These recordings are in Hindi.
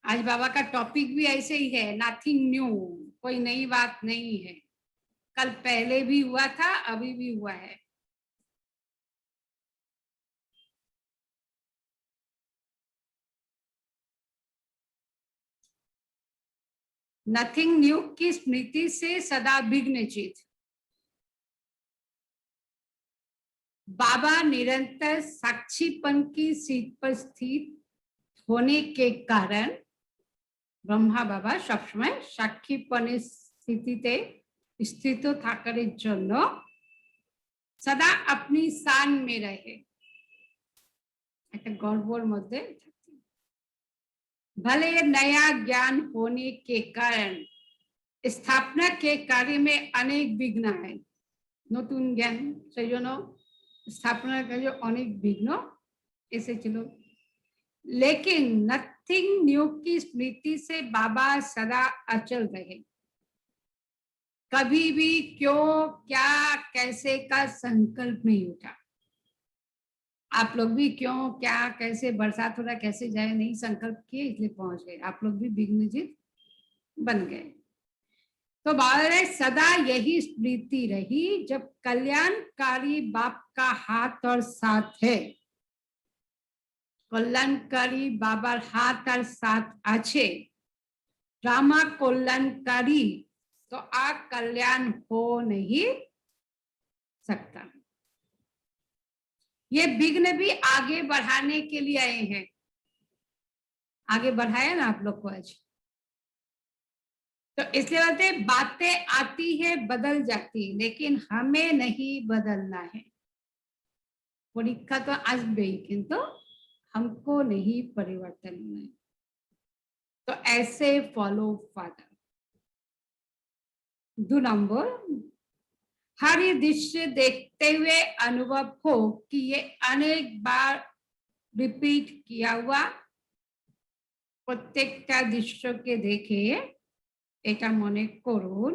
आज बाबा का टॉपिक भी ऐसे ही है, नथिंग न्यू, कोई नई बात नहीं है। कल पहले भी हुआ था, अभी भी हुआ है। नथिंग न्यू की स्मृति से सदा विघ्नचित। बाबा निरंतर साक्षीपन की सीट पर स्थित होने के कारण ब्रह्मा बाबा सब समय साक्षीपনের স্থিতিতে স্থিত থাকার জন্য सदा अपनी शान में रहे, একটা গর্বর মধ্যে। भले नया ज्ञान होने के कारण स्थापना के कार्य में अनेक विघ्न है। নতুন জ্ঞান, সেই জন্য স্থাপনার কাজে অনেক বিঘ্ন এসেছিল। लेकिन नथिंग न्यू की स्मृति से बाबा सदा अचल रहे। कभी भी क्यों, क्या, कैसे का संकल्प नहीं उठा। आप लोग भी क्यों, क्या, कैसे, बरसात हो रहा कैसे जाए, नहीं संकल्प किए, इसलिए पहुंच गए। आप लोग भी विघ्नचित बन गए। तो बाबा सदा यही स्मृति रही, जब कल्याणकारी बाप का हाथ और साथ है। कल्याणकारी बाबार हाथ और साथ आछे, ड्रामा कल्याणकारी, तो आ कल्याण हो नहीं सकता। ये विघ्न भी आगे बढ़ाने के लिए आए हैं। आगे बढ़ाया ना आप लोग को आज, तो इसलिए बोलते बातें आती है बदल जाती, लेकिन हमें नहीं बदलना है। परीक्षा तो आसबे, किंतु हमको नहीं परिवर्तन होना है। तो ऐसे फॉलो फादर। 2 नंबर, हर ये दृश्य देखते हुए अनुभव हो कि ये अनेक बार रिपीट किया हुआ। प्रत्येकটা দৃশ্যকে দেখে এটা মনে করুন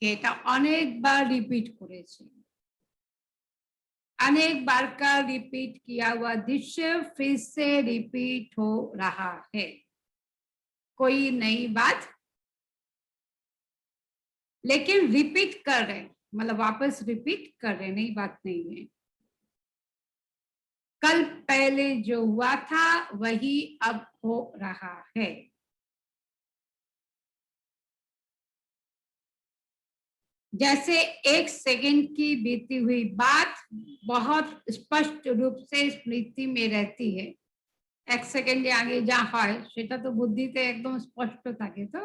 এটা অনেকবার রিপিट করেছে। अनेक बार का रिपीट किया हुआ दृश्य फिर से रिपीट हो रहा है। कोई नई बात, लेकिन रिपीट कर रहे, मतलब वापस रिपीट कर रहे, नई बात नहीं है। कल पहले जो हुआ था वही अब हो रहा है। जैसे 1 सेकंड की बीती हुई बात बहुत स्पष्ट रूप से स्मृति में रहती है। 1 सेकंड आगे जा है सेटा तो बुद्धिते एकदम स्पष्ट থাকে। तो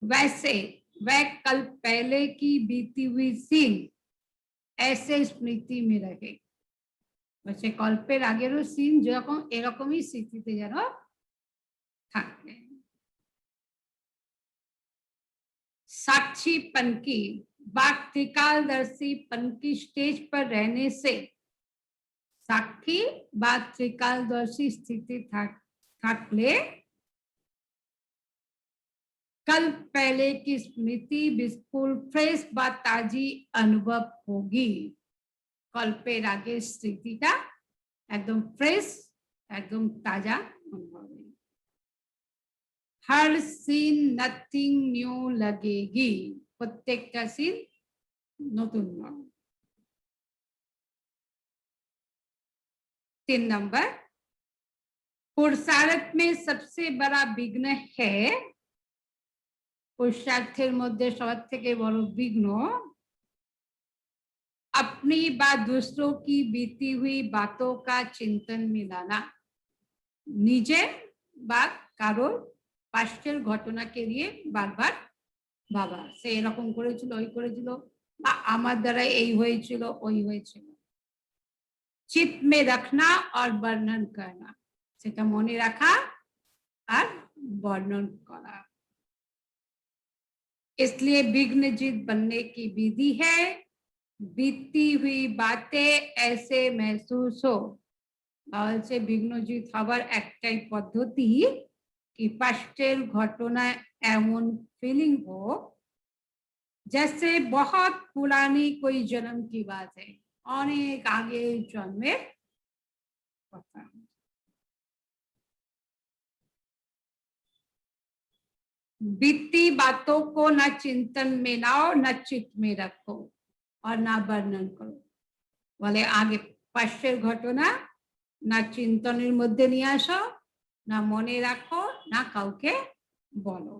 वैसे वह कल पहले की बीती हुई सीन ऐसे स्मृति में रहे। वैसे कल्पेर आगेरो सीन যখন এরকমই স্মৃতিতে যেন থাকে। साक्षीपन की, बात त्रिकालदर्शीपन की स्टेज पर रहने से साक्षी बात त्रिकालदर्शी स्थिति থাকলে कल पहले की स्मृति बिल्कुल फ्रेश व ताजी अनुभव होगी। कल्पेर आगे स्मृतिटा एकदम फ्रेश, एकदम ताजा अनुभव है। हर सीन नथिंग न्यू लगेगी, प्रत्येकটা सीन नतून হবে। 3 नंबर, पुरुषार्थ में सबसे बड़ा विघ्न है। पुरुषार्थের মধ্যে সবথেকে বড় বিঘ্ন अपनी व दूसरों की बीती हुई बातों का चिंतन में लाना। নিজে বা কারোর পাস্টের ঘটনাকে নিয়ে বারবার ভাবা, সে এরকম করেছিল, ওই করেছিল, বা আমার দ্বারা এই হয়েছিল, ওই হয়েছিল। चित में रखना और वर्णन करना, সেটা মনে রাখা আর वर्णन करा। इसलिए विघ्नचित बनने की विधि है, बीती हुई बातें ऐसे महसूस हो। से विघ्नचित हবার একটাই পদ্ধতি कि पास्टेर घटना एमन फीलिंग हो जैसे बहुत पुरानी कोई जन्म की बात है, अनेक आगे जन्मेर कथा। बीती बातों को न चिंतन में लाओ, न चित्त में रखो और ना वर्णन करो। বলে আগে পাশের ঘটনা না চিন্তনের মধ্যে নিয়ে আসো, না মনে রাখো, না কাউকে বলো।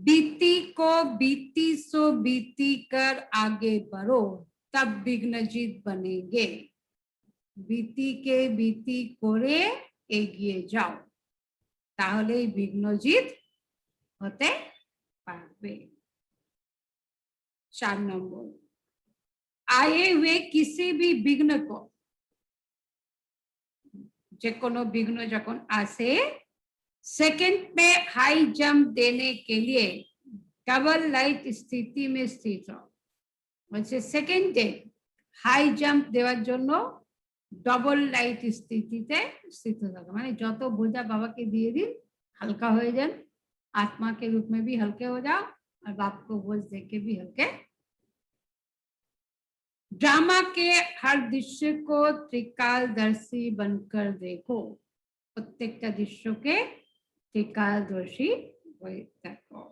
बीती को बीती सो बीती कर आगे बढ़ो, तब विघ्नजीत बनेंगे। बीतीকে बीती করে এগিয়ে যাও, তাহলেই বিঘ্নজিৎ হতে পারবে। 4 নম্বর, आए हुए किसी भी विघ्न को, যে কোনো বিঘ্ন যখন আসে सेकंड में हाई जंप देने के लिए डबल लाइट स्थिति में स्थित हो। বলছে সেকেন্ডে হাই জাম্প দেওয়ার জন্য ডবল লাইট স্থিতিতে স্থিত থাকা, মানে যত বোঝা বাবাকে দিয়ে দিন, हल्का हो जाए, आत्मा के रूप में भी हल्के हो जाओ और बाप को बोझ देके भी हल्के। ड्रामा के हर दृश्य को त्रिकालदर्शी बनकर देखो, प्रत्येकটা দৃশ্যকে त्रिकालदर्शी হয়ে দেখো।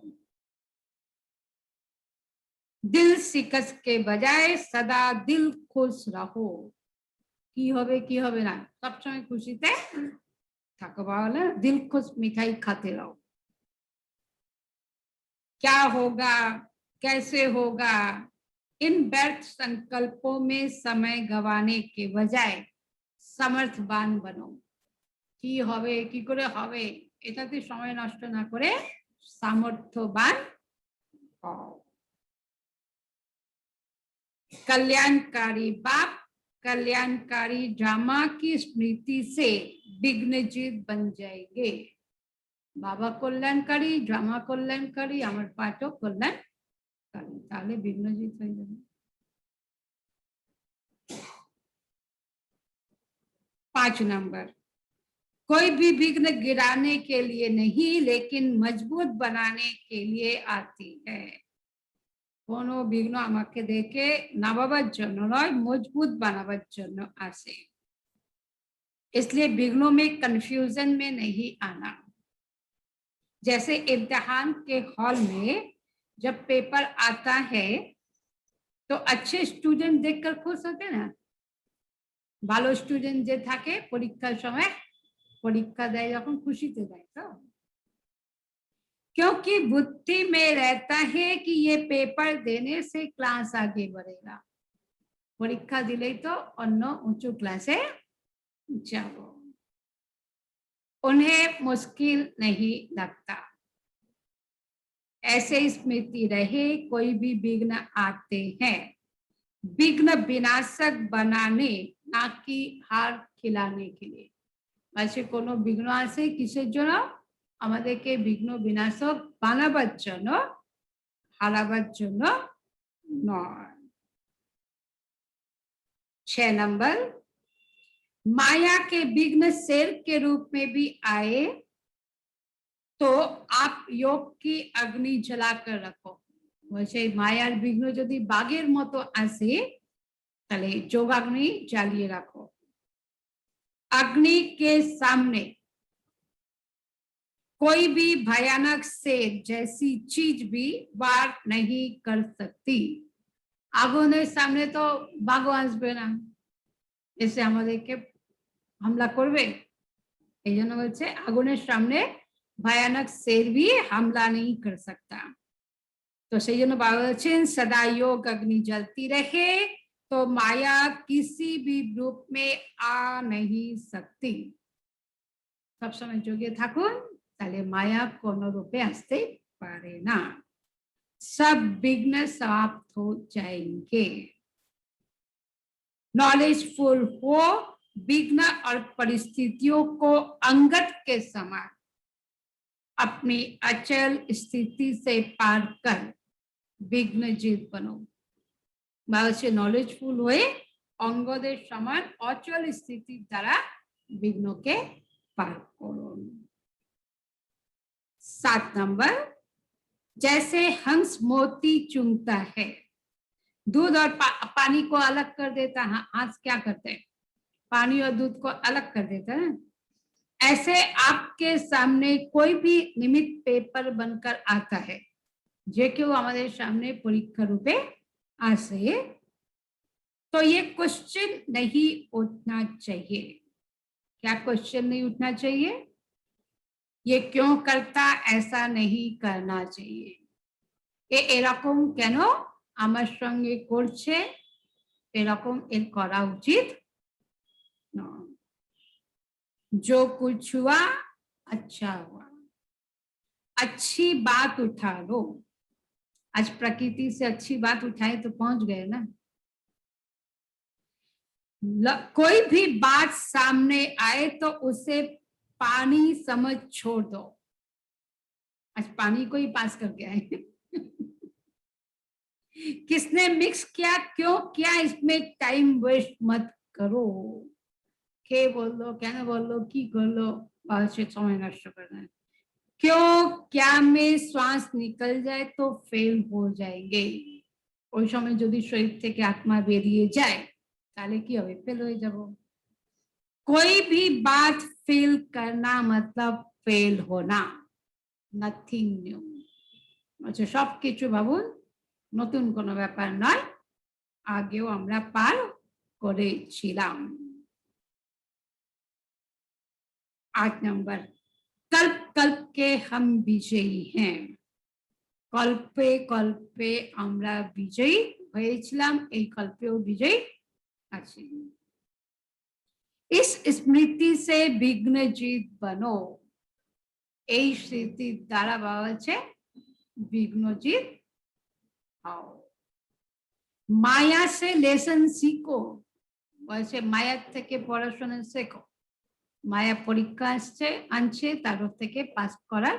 दिल शिकस्त के बजाय सदा दिल खुश रहो। কি হবে কি হবে না, সবসময় খুশিতে থাকো, বলে दिल खुश मिठाई खाते रहो। क्या होगा कैसे होगा, इन व्यर्थ संकल्पों में समय गंवाने के बजाय समर्थवान बनो। কি হবে কি করে হবে এটাতে সময় নষ্ট না করে সামর্থ্যবান হও। कल्याणकारी बाप कल्याणकारी ड्रामा की स्मृति से विघ्नजीत बन जाएंगे। बाबा कल्याणकारी, ड्रामा कल्याणकारी, আমার পাঠও कल्याणकारी, তাহলে বিঘ্নজিৎ হয়ে যাবে। 5 नंबर, कोई भी विघ्न गिराने के लिए नहीं लेकिन मजबूत बनाने के लिए आती है। কোনো বিঘ্ন আমাকে দেখে নামাবার জন্য নয়, মজবুত বানাবার জন্য আসে। इसलिए विघ्नों में कंफ्यूजन में नहीं आना। जैसे इम्तिहान के हॉल में जब पेपर आता है तो अच्छे स्टूडेंट देखकर खुश होते ना, ভালো স্টুডেন্ট যে থাকে পরীক্ষার সময় পরীক্ষা দেয় যখন খুশিতে দেয়, তো क्योंकि बुद्धि में रहता है कि ये पेपर देने से क्लास आगे बढ़ेगा, परीक्षा दिले तो अन्य ऊंचू क्लासे जाओ। उन्हें मुश्किल नहीं लगता, ऐसे स्मृति रहे कोई भी विघ्न आते हैं विघ्न विनाशक बनाने ना कि हार खिलाने के लिए। वैसे कोनो विघ्न आसे किसेर জন্য, আমাদেরকে বিঘ্ন বিনাশক বানাবার জন্য, হারাবার জন্য নয়। 6 नंबर, माया के विघ्न शेर के रूप में भी आए तो आप योग की अग्नि जलाकर रखो। वैसे मायार विघ्न यदि बाघेर मतो आसे তাহলে যোগাগ্নি জ্বালিয়ে রাখো। अग्नि के सामने कोई भी भयानक शेर जैसी चीज भी वार नहीं कर सकती। আগুনের সামনে তো বাঘ আসবে না, এসে আমাদেরকে হামলা করবে, এই জন্য বলছে আগুনের সামনে भयानक शेर भी हमला नहीं कर सकता। तो সেই জন্য বাবা বলছেন सदा योग अग्नि जलती रहे तो माया किसी भी रूप में आ नहीं सकती। सब समय যোগে থাকুন, তাহলে মায়া কোনো রূপে আসতে পারে না। सब विघ्न समाप्त हो जाएंगे। नॉलेजफुल हो, विघ्न और परिस्थितियों को अंगत के समान अपनी अचल स्थिति से पार कर विघ्नजीत बनो। बाबा नॉलेजफुल हुए अंगদের समान अचल स्थिति द्वारा विघ्न के पार करो। 7 नंबर, जैसे हंस मोती चुनता है, दूध और पानी को अलग कर देता है, हंस क्या करते हैं पानी और दूध को अलग कर देता है, ऐसे आपके सामने कोई भी निमित्त पेपर बनकर आता है, जे क्यों हमारे सामने परीक्षा रूपे आसे, तो ये क्वेश्चन नहीं उठना चाहिए। क्या क्वेश्चन नहीं उठना चाहिए? ये क्यों करता, ऐसा नहीं करना चाहिए। ये এরকম কেন আমার সঙ্গে করছে, এরকম এর করা উচিত নয়। जो कुछ हुआ अच्छा हुआ, अच्छी बात उठा लो। आज प्रकृति से अच्छी बात उठाए तो पहुंच गए ना। कोई भी बात सामने आए तो उसे पानी समझ छोड़ दो। आज पानी को ही पास करके आए किसने मिक्स किया, क्यों किया, इसमें टाइम वेस्ट मत करो। के बोल लो, क्या बोल लो, की कर लो, बहुत से समय नष्ट करना है। क्यों क्या में श्वास निकल जाए तो फेल हो जाएंगे। ওই সময় যদি শরীর থেকে আত্মা বেরিয়ে যায় তাহলে কি হবে, ফেল হয়ে যাব। कोई भी बात फेल करना मतलब फेल होना, নাথিং নিউ। আচ্ছা, সবকিছু ভাবুন নতুন কোনো ব্যাপার নয়, আগেও আমরা পার করেছিলাম। 8 नंबर, कल्प कल्प के हम विजयी हैं। कल्पे कल्पे আমরা বিজয়ী হয়েছিলাম, এই কল্পেও বিজয়ী আছি। इस स्मृति से विघ्नजीत बनो। এই স্মৃতির দ্বারা বলা হচ্ছে विघ्नजीत হও। माया से लेसन सीखो, বলছে মায়া থেকে পড়াশোনা শেখো। माया পরীক্ষা আসছে আনছে, তার থেকে পাস করার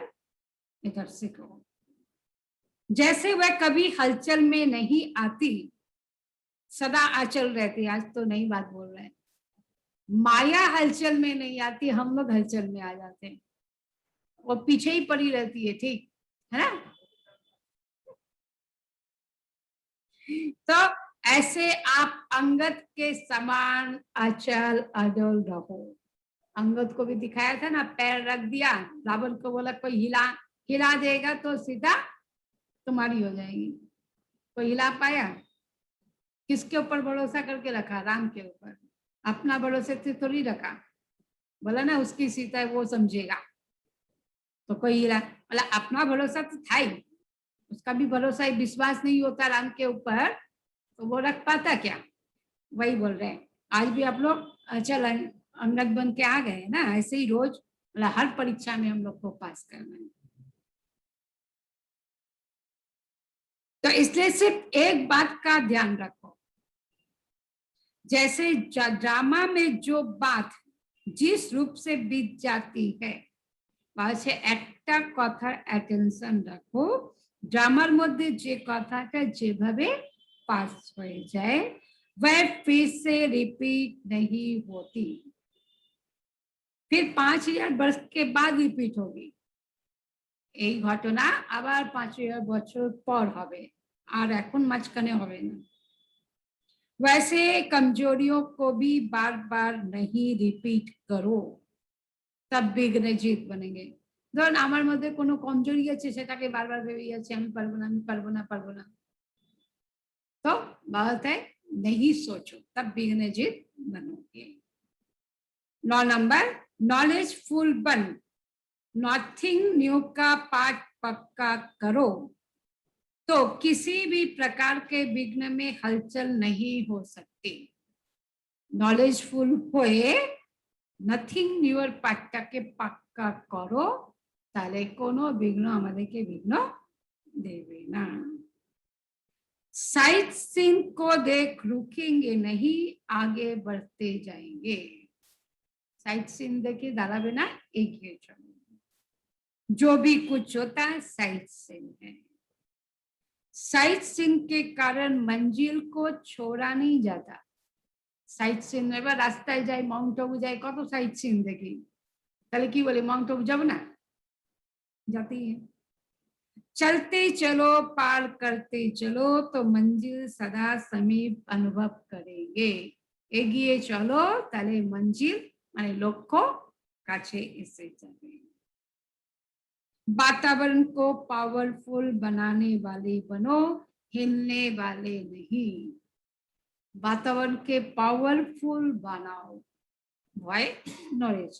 এটা শেখো। जैसे वह कभी हलचल में नहीं आती, सदा आचल रहती। आज तो नई बात बोल रहे हैं, माया हलचल में नहीं आती, हम लोग हलचल में आ जाते हैं, वो पीछे ही पड़ी रहती है, ठीक है ना। तो ऐसे आप अंगद के समान अचल अडल रहो। अंगद को भी दिखाया था ना, पैर रख दिया, रावण को बोला कोई हिला हिला देगा तो सीधा तुम्हारी हो जाएगी। कोई हिला पाया? किसके ऊपर भरोसा करके रखा? राम के ऊपर। अपना भरोसे से थोड़ी रखा, बोला ना उसकी सीता है वो समझेगा, तो कोई हिला, बोला अपना भरोसा तो था ही, उसका भी भरोसा विश्वास नहीं होता राम के ऊपर, तो वो रख पाता क्या? वही बोल रहे हैं। आज भी आप लोग चल अंगद बन के आ गए ना, ऐसे ही रोज, मतलब हर परीक्षा में हम लोग को पास करना है। तो इसलिए सिर्फ एक बात का ध्यान रखो, जैसे ड्रामा में जो बात जिस रूप से बीत जाती है, वैसे একটা কথার অ্যাটেনশন রাখো, ড্রামার মধ্যে যে কথাটা যেভাবে পাস হয়ে যায় वह फिर से रिपीट नहीं होती, फिर 5000 वर्ष के बाद रिपीट होगी। এই ঘটনা আবার 5000 বছর পর হবে, আর এখন মাঝখানে হবে না। वैसे कमजोरियों को भी बार बार नहीं रिपीट करो, तब विघ्नजीत बनेंगे। ধরুন আমার মধ্যে কোনো কমজোরি আছে, সেটাকে বারবার ভেবে যাচ্ছি আমি পারবো না, আমি পারবো না, পারবো না, तो बात है नहीं सोचो, तब विघ्नजीत बनोगे। 9 नंबर, नॉलेजफुल बन, नथिंग न्यू का पाठ पक्का करो, तो किसी भी प्रकार के विघ्न में हलचल नहीं हो सकती। नॉलेजफुल हुए नथिंग न्यूर पाठटाके पक्का करो, তাহলে কোনো বিঘ্ন আমাদেরকে বিঘ্ন দেবে না। साइट सीन को देख रुकेंगे नहीं, आगे बढ़ते जाएंगे। साइट सीन देखे दाঁড়াবে না, এগিয়ে চলো। जो भी कुछ होता है साइट सीन है। साइट सीन के कारण मंजिल को छोड़ा नहीं जाता। साइट सीन এবার রাস্তায় যাই, মাউন্ট আবু যাই, কত সাইট সিন দেখি, তাহলে কি বলে মাউন্ট আবু যাব না? जाती है। चलते चलो पार करते चलो, तो मंजिल सदा समीप अनुभव करेंगे। এগিয়ে চলো, তাহলে मंजिल माने লক্ষ্য काछे एसे जाबे। वातावरण को पावरफुल बनाने वाले बनो, हिलने वाले नहीं। वातावरण के पावरफुल बनाओ, भाई नॉलेज।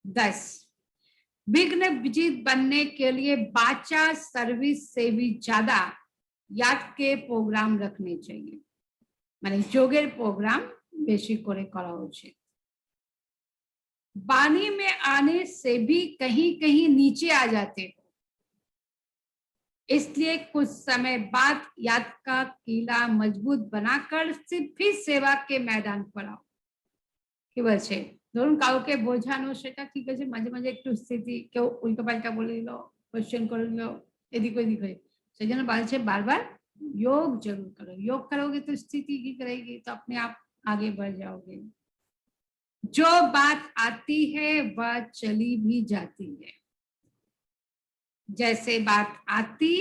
10 विघ्न विजित बनने के लिए बाचा सर्विस से भी ज्यादा याद के प्रोग्राम रखने चाहिए, माने योगेर प्रोग्राम बेशी करे करा उचित। वाणी में आने से भी कहीं कहीं नीचे आ जाते हो, इसलिए कुछ समय बाद याद का किला मजबूत बनाकर सिर्फ ही सेवा के मैदान पर आओ। কি বলছে, ধরুন কাউকে বোঝানো সেটা ঠিক আছে, মাঝে মাঝে একটু স্থিতি কেউ উল্টো পাল্টা বলে দিল, কোশ্চেন করে দিল, এদিক ওদিক হয়ে, সেই জন্য বলছে बार-बार योग जरूर करो। योग करोगे तो स्थिति की करेगी तो अपने आप आगे बढ़ जाओगे। जो बात आती है वह चली भी जाती है, जैसे बात आती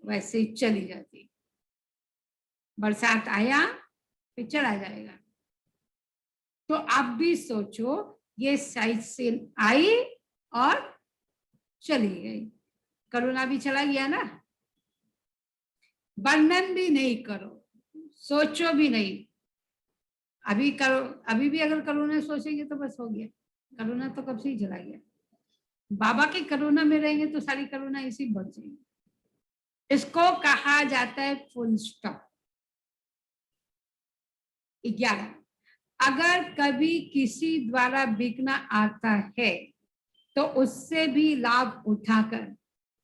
वैसे चली जाती। बरसात आया फिर चला जाएगा, तो आप भी सोचो ये साइड से आई और चली गई। करुणा भी चला गया ना, वर्णन भी नहीं करो, सोचो भी नहीं। अभी करो, अभी भी अगर करुणा सोचेंगे तो बस हो गया, करुणा तो कब से ही चला गया। बाबा की करुणा में रहेंगे तो सारी करुणा इसी बच जाएगी। इसको कहा जाता है फुल स्टॉप। 11 अगर कभी किसी द्वारा विघ्न आता है तो उससे भी लाभ उठाकर,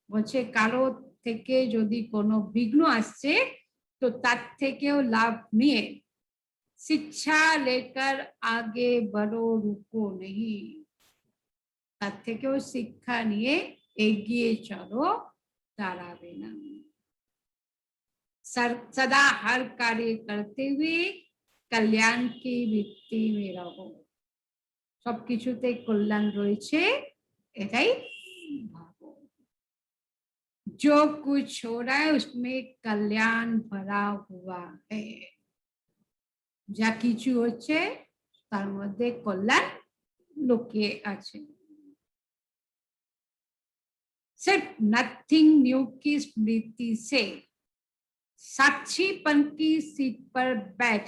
বলছে কারো থেকে যদি কোনো বিঘ্ন আসছে তো তার থেকেও লাভ নিয়ে शिक्षा लेकर आगे बढ़ो, रुको नहीं। তার থেকেও শিক্ষা নিয়ে এগিয়ে চলো, দাঁড়াবে না। सदा हर कार्य करते हुए कल्याण की वृत्ति में रहो। सबकिछुते कल्याण রয়েছে, এটাই ভাবো। जो कुछ हो रहा है उसमें कल्याण भरा हुआ है। যা কিছু হচ্ছে তার মধ্যে কল্যাণ লুকিয়ে আছে। सिर्फ नथिंग न्यू की स्मृति से साक्षीपन की सीट पर बैठ,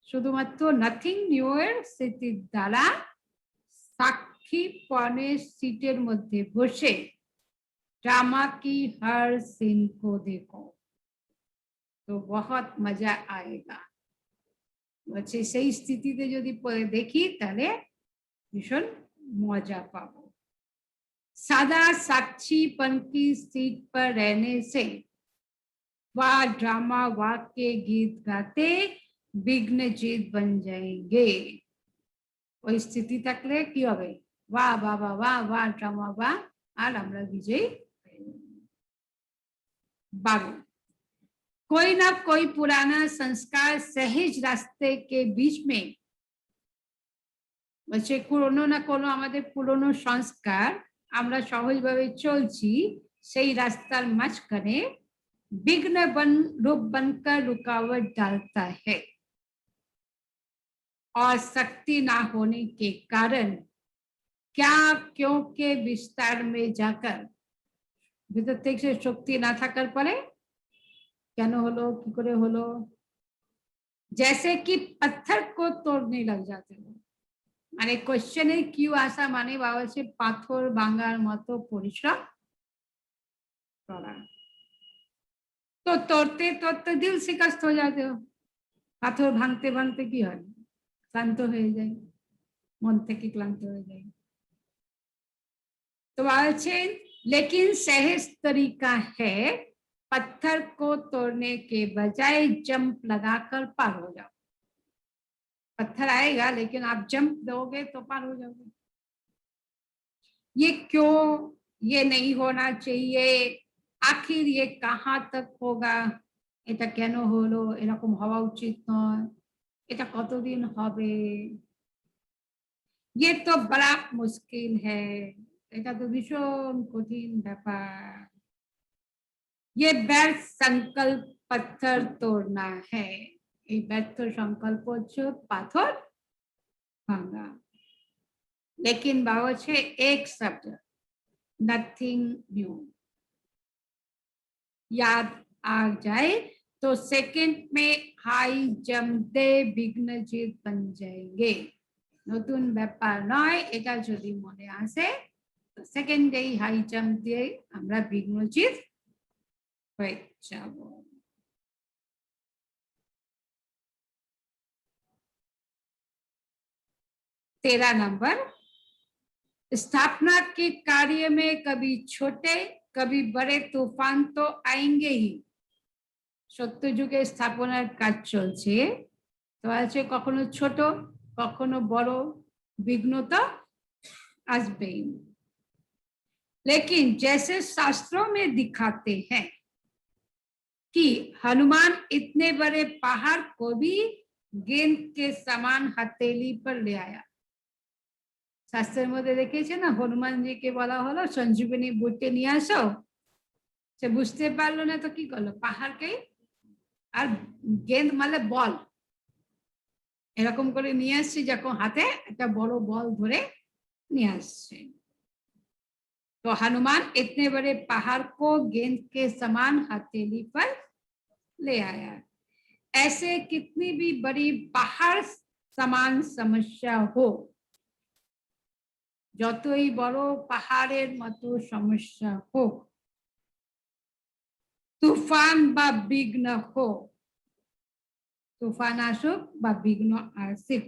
শুধুমাত্র নাথিং নিউ এর স্মৃতির দ্বারা সাক্ষীপনের सीटेर মধ্যে বসে ड्रामा की हर सीन को देखो तो बहुत मजा आएगा। বলছে সেই স্থিতিতে যদি দেখি তাহলে ভীষণ মজা পাবো। सदा साक्षीपन की सीट पर रहने से वह ड्रामा वाक्य गीत गाते विघ्न जीत बन जाएंगे। ওই স্থিতি থাকলে কি হবে, वाह वाह वाह वाह वाह ड्रामा वाह, আর আমরা বিজয়ী। 12 कोई ना कोई पुराना संस्कार सहज रास्ते के बीच में, বলছে কোনো না কোনো আমাদের পুরনো সংস্কার আমরা সহজভাবে চলছি, সেই রাস্তার মাঝখানে विघ्न रूप बनकर रुकावट डालता है और शक्ति ना होने के कारण क्या क्यों के विस्तार में जाकर भीतर থেকে শক্তি না থাকার পরে কেন হলো কি করে হলো, जैसे कि पत्थर को तोड़ने लग जाते हो। মানে কোশ্চেনে কিউ আসা মানে বাবা সে পাথর ভাঙার মতো পরিশ্রম করা। तो तोड़ते तोड़ते दिल शिकस्त हो जाते हो। পাথর ভাঙতে ভাঙতে কি হয়, ক্লান্ত হয়ে যায়, মন থেকে ক্লান্ত হয়ে যায়। तो বলছেন लेकिन सहज तरीका है पत्थर को तोड़ने के बजाय जंप लगाकर पार हो जाओ। पत्थर आएगा लेकिन आप जंप दोगे तो पार हो जाओगे। ये क्यों, ये नहीं होना चाहिए, आखिर ये कहाँ तक होगा, এটা কেন হলো, এরকম হওয়া উচিত নয়, এটা কতদিন হবে, ये तो बड़ा मुश्किल है, এটা তো ভীষণ কঠিন ব্যাপার। ये व्यर्थ संकल्प पत्थर तोड़ना है, এই ব্যর্থ সংকল্প হচ্ছে পাথর ভাঙা। लेकिन बाबा छे एक शब्द नथिंग न्यू याद आ जाए तो सेकंड में हाई जंप दे विघ्नजीत बन जाएंगे। नतून ব্যাপার নয়, এটা যদি মনে আসে তো সেকেন্ডেই হাই জাম্প দিয়ে আমরা বিঘ্নজিৎ হয়ে যাব। 13 नंबर, स्थापना के कार्य में कभी छोटे कभी बड़े तूफान तो आएंगे ही। সত্য যুগে স্থাপনার কাজ চলছে, তো আছে কখনো ছোট কখনো বড় विघ्न तो आसबेई। लेकिन जैसे शास्त्रों में दिखाते हैं कि हनुमान इतने बड़े पहाड़ को भी गेंद के समान हथेली पर ले आया। शास्त्रेर मध्य देखेছে ना हनुमान जी के বলা হলো সঞ্জীবনী বুটে নিয়ে আসো, সে বুঝতে পারলো না তো কি করলো, পাহাড়কে আর গেন্দ মানে বল এরকম করে নিয়ে আসছে, যখন হাতে একটা বড় বল ধরে নিয়ে আসছে। तो हनुमान इतने बड़े पहाड़ को गेंद के समान हथेली पर ले आया। ऐसे कितनी भी बड़ी पहाड़ समान समस्या हो, যতই বড় পাহাড়ের মতো সমস্যা হোক, তুফান বা বিঘ্ন হোক, तूफान आसुक बा विघ्न आसुक,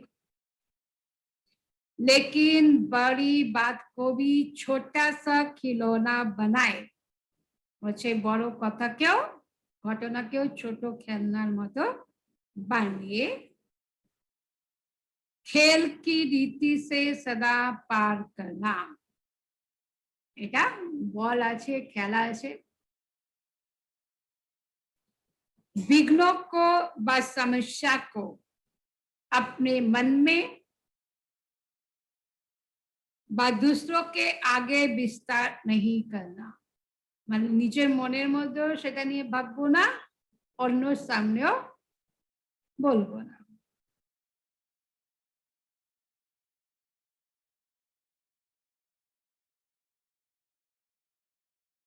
लेकिन बड़ी बात को भी छोटा सा खिलौना बनाए। বলছে বড় কথাকেও ঘটনাকেও ছোট খেলনার মতো বানিয়ে खेल की रीति से सदा पार करना। এটা বল আছে, খেলা আছে, विघ्नों को व समस्या को अपने मन में व दूसरों के आगे विस्तार नहीं करना। মানে নিজের মনের মধ্যেও সেটা নিয়ে ভাববো না, অন্যর সামনেও বলবো না।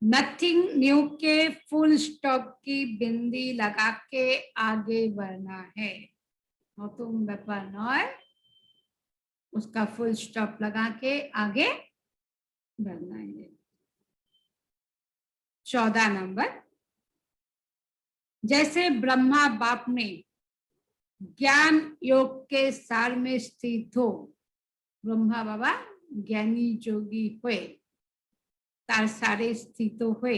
नथिंग न्यू के फुल स्टॉप की बिंदी लगा के आगे बढ़ना है। नतून ব্যাপার নয়, उसका फुल स्टॉप लगा के आगे बढ़ना है। 14 नंबर, जैसे ब्रह्मा बाप ने ज्ञान योग के सार में स्थित हो, ब्रह्मा बाबा ज्ञानी जोगी हुए तार सारे स्थित हुए,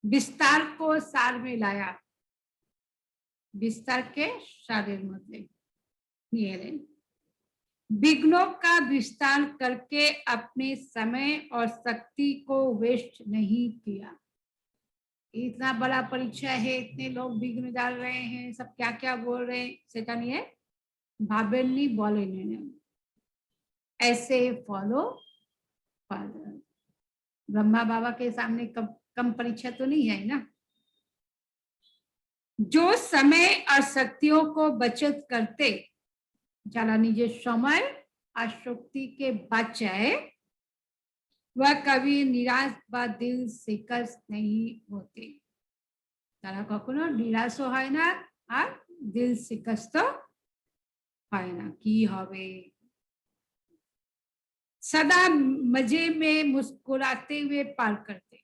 विस्तार को सार में लाया, विस्तार के सारेर मध्य निये एलेन, विघ्नों का विस्तार करके अपने समय और शक्ति को वेस्ट नहीं किया। इतना बड़ा परीक्षा है, इतने लोग विघ्न डाल रहे हैं, सब क्या क्या बोल रहे हैं, सेटा निये भावेननी बोलेनी, ऐसे फॉलो फादर। ब्रह्मा बाबा के सामने कम परीक्षा तो नहीं है ना। जो समय और शक्तियों को बचत करते, যারা নিজের সময় আর শক্তিকে বাঁচায়, वह कभी निराश বা दिल शिकस्त नहीं होते। তারা কখনো নিরাশও হয় না আর দিল শিকস্ত হয় না। কি হবে, सदा मजे में मुस्कुराते हुए पार करते,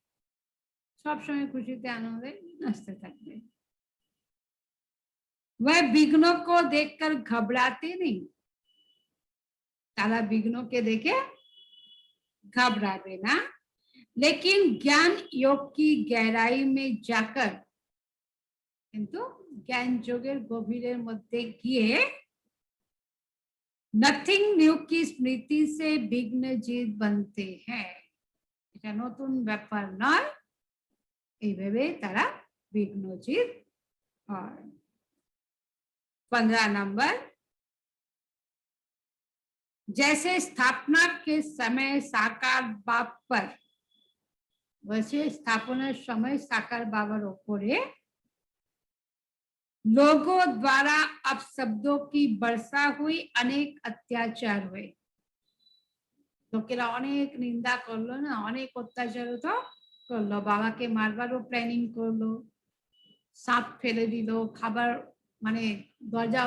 सब समय खुशीते आनंदे नाचते থাকবে। वह विघ्नों को देखकर घबराते नहीं, तारा विघ्नों के देखे घबराते ना, लेकिन ज्ञान योग की गहराई में जाकर, किंतु ज्ञान योगेर गभीरेर मध्य गिये नथिंग न्यू की स्मृति से विघ्न जीत बनते हैं। এটা নতুন ব্যাপার নয়, এইভাবে তারা বিঘ্নজিৎ হয়। 15 नंबर, जैसे स्थापना के समय साकार बाप पर, वैसे स्थापनार समय साकार बाबार ओपरे लोगों द्वारा अपशब्दों की वर्षा हुई, अनेक अत्याचार हुए। লোকেরা অনেক নিন্দা করলো না, অনেক অত্যাচার তো করলো, বাবাকে মারবারও প্ল্যানিং করলো, सांप फेले दिल, खाबर माने दरजा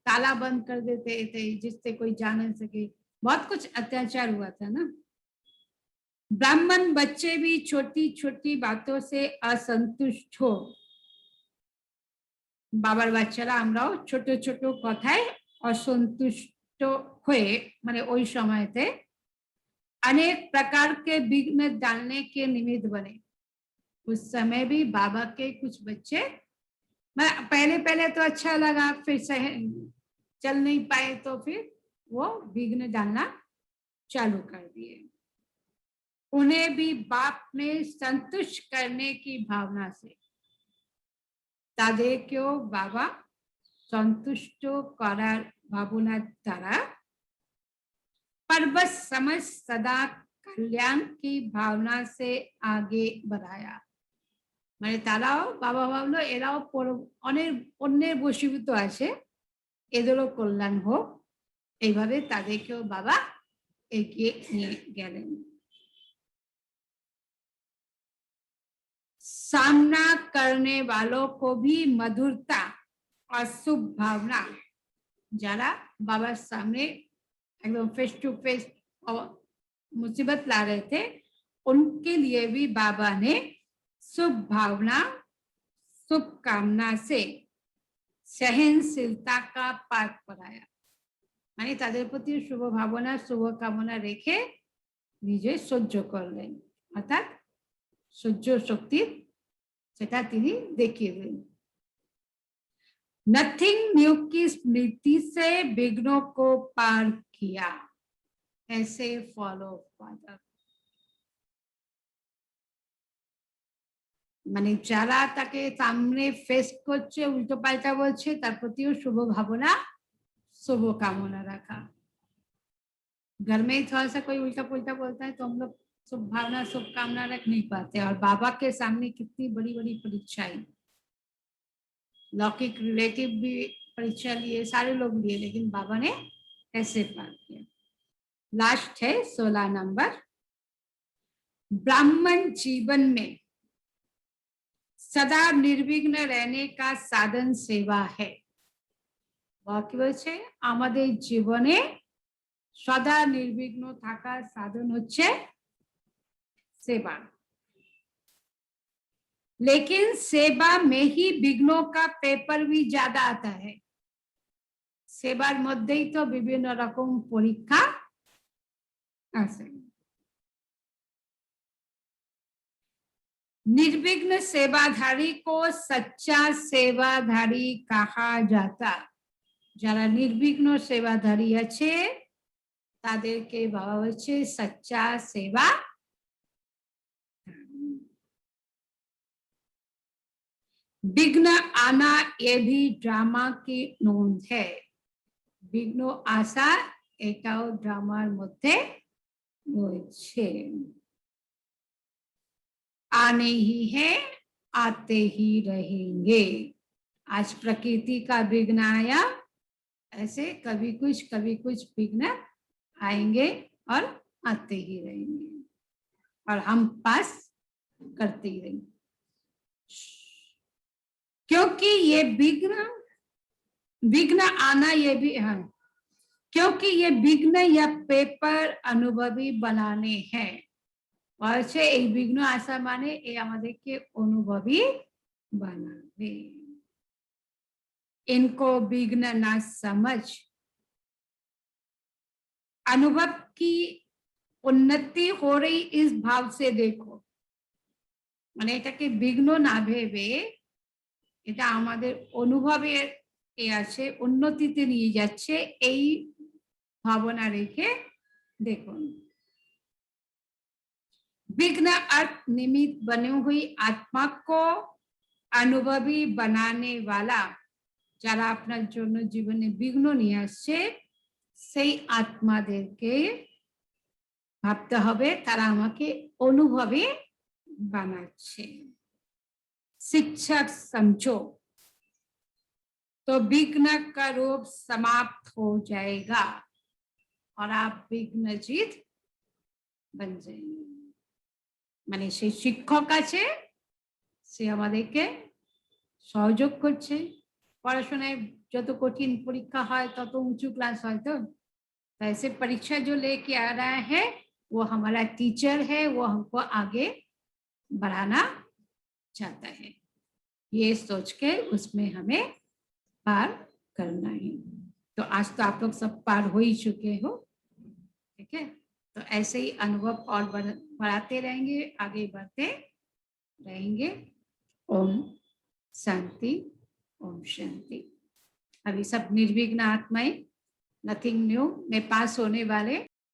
ताला बंद कर देते थे जिससे कोई जा न सके, बहुत कुछ अत्याचार हुआ था ना। ब्राह्मण बच्चे भी छोटी छोटी बातों से असंतुष्ट हो, बाबार बाच्चारा आमराओ छोटो छोटो कथाय असंतुष्ट हुए माने ओई समयते अनेक प्रकार के विघ्न डालने के निमित्त बने। उस समय भी बाबा के कुछ बच्चे, पहले पहले तो अच्छा लगा, फिर चल नहीं पाए तो फिर वो विघ्न डालना चालू कर दिए। उन्हें भी बाप में संतुष्ट करने की भावना से तादेरकेও बाबा संतुष्ट करार भावना द्वारा पर्वत समझ सदा कल्याण की भावना से आगे बढ़ाया। মানে তারাও বাবা ভাবলো এরাও অন্যের বশীভূত আছে, এদেরও কল্যাণ হোক, এইভাবে তাদেরকেও বাবা এগিয়ে নিয়ে গেলেন। सामना करने वालों को भी मधुरता और शुभ भावना, যারা बाबा सामने एकदम फेस टू फेस मुसीबत ला रहे थे, उनके लिए भी बाबा ने शुभ भावना शुभ कामना से सहनशीलता का पाठ पढ़ाया। माने तादेर प्रति शुभ भावना शुभ कामना रेखे निजे सह्य करलेन, अर्थात सह्य शक्ति सेटा तिनी देखिए दिलेन। नथिंग न्यू की स्मृति से विघ्नों को पार किया, ऐसे फॉलो फादर। মানে যারা তাকে সামনে ফেস করছে, উল্টো পাল্টা বলছে, তার প্রতিও শুভ ভাবনা शुभ कामना रखा। घर में ही थोड़ा सा कोई उल्टा पुल्टा बोलता है तो हम लोग शुभ भावना शुभ कामना रख नहीं पाते, और बाबा के सामने कितनी बड़ी बड़ी परीक्षाएं, लौकिक रिलेटिव भी परीक्षा लिए, सारे लोग लिए, लेकिन बाबा ने ऐसे पार किया। लास्ट है 16 नंबर, ब्राह्मण जीवन में सदा निर्विघ्न रहने का साधन सेवा है। বাকি বলছে আমাদের জীবনে সদা নির্বিঘ্ন থাকার সাধন হচ্ছে सेवा, लेकिन सेवा में ही विघ्नों का पेपर भी ज्यादा आता है। सेवार मध्येই তো বিভিন্ন রকম পরীক্ষা আছে। निर्विघ्न सेवाधारी को सच्चा सेवाधारी कहा जाता। যারা निर्विघ्न सेवाधारी আছে তাদেরকে বলা হচ্ছে सच्चा सेवा। विघ्न आना ये भी ड्रामा की नोंद है। विघ्न आशा एटाও ड्रामार মধ্যে রয়েছে। आने ही है आते ही रहेंगे। आज प्रकृति का विघ्न आया, ऐसे कभी कुछ विघ्न आएंगे और आते ही रहेंगे, और हम पास करते ही रहेंगे, क्योंकि ये विघ्न आना ये भी है, क्योंकि ये विघ्न या पेपर अनुभवी बनाने हैं। और से এই विघ्न आशा माने ये আমাদেরকে अनुभवी बनावे। इनको विघ्न ना समझ अनुभव की उन्नति हो रही इस भाव से देखो। মানে এটাকে বিঘ্ন না ভেবে এটা আমাদের অনুভবের এ আছে, উন্নতিতে নিয়ে যাচ্ছে, এই ভাবনা রেখে দেখুন। विघ्न अर्थ निमित्त बनी हुई आत्मा को अनुभवी बनाने वाला, যারা আপনার জন্য জীবনে বিঘ্ন নিয়ে আসছে সেই আত্মাদেরকে ভাবতে হবে তারা আমাকে অনুভবে বানাচ্ছে। शिक्षक समझो तो विघ्न का रूप समाप्त हो जाएगा और आप विघ्न जीत बन जाएंगे। মানে সেই শিক্ষক আছে, সে আমাদেরকে সহযোগ করছে। পড়াশোনায় যত কঠিন পরীক্ষা হয় তত ऊंचू क्लास হয় तो ऐसे परीक्षा जो लेके आ रहा है वो हमारा टीचर है, वो हमको आगे बढ़ाना चाहता है, ये सोच के उसमें हमें पार करना है। तो आज तो आप लोग सब पार हो ही चुके हो, ठीक है। तो ऐसे ही अनुभव और बढ़ाते रहेंगे, आगे बढ़ते रहेंगे। ओम शांति, ओम शांति। अभी सब निर्विघ्न आत्माएं, नथिंग न्यू में पास होने वाले